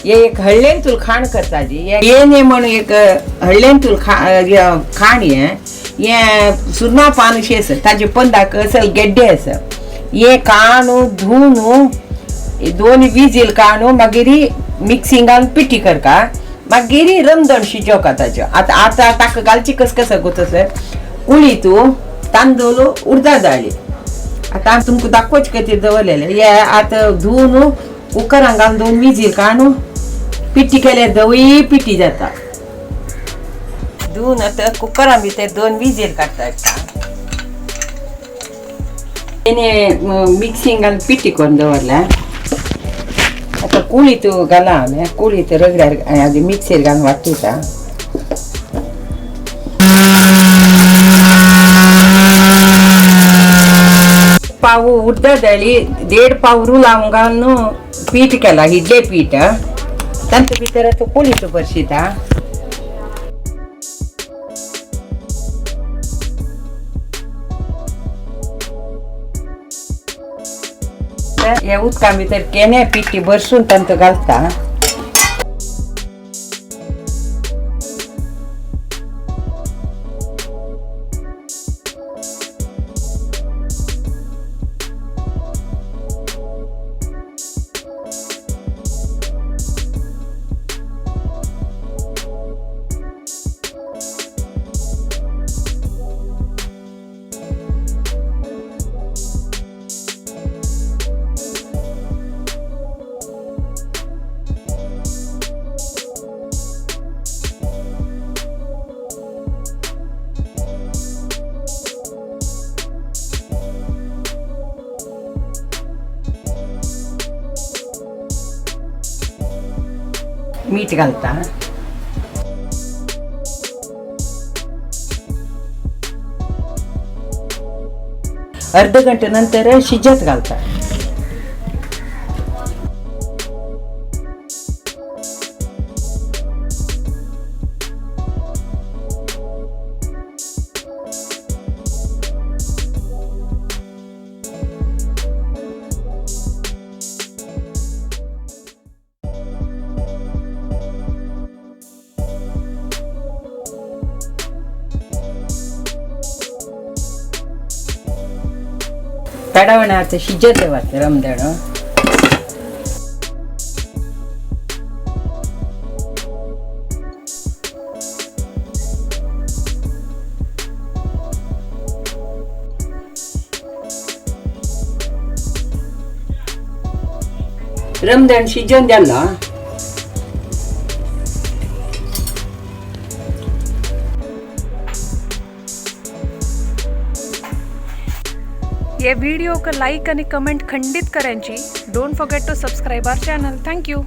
ये एक हळ्ळेन तुल खाण करता जी ये ने म्हणून एक हळ्ळेन तुल खाण ये सुरमा पान शेस ताजे पंदाक असल गेड्डे आसा ये काणू धुवून दोन विजील काणू मागीर मिक्सिंगान पिठी करका मागीर रमदण शिजोवका ताच्यो आतां आतां ताका घालची कस गोतस उळी तूं तांदूळ उडदा दाळी आतां हांव तुमकां दाखोवचे खातीर दवरलेले हे आतां धुवून कुकरान घालून दोन विजील काणू पिठी केल्यार धवी पिठी जाता धुवून आतां कुकरान भितर दोन विजील काडटा मिक्सिंगान पिठी करून दवरल्या आता कुळीत घाला हांवें कुळीत रगड्यार मिक्सीर घालून वाटूता पाव उडदा दाळी 1.5 पाव लावून घालून पीठ केला इडले पीठ तांचे भितर आतां कुळीत भरशिता हे उदका भितर केन्या पिठी भरसून तांतो घालता मीठ घालता अर्ध घंटे नंतर शिजत घालता तडवण्याचं शिजत देवाचं रमदण रमदण शिजून द्याला ये वीडियो को लाइक और कमेंट खंडित करें जी। Don't forget to subscribe our channel. Thank you.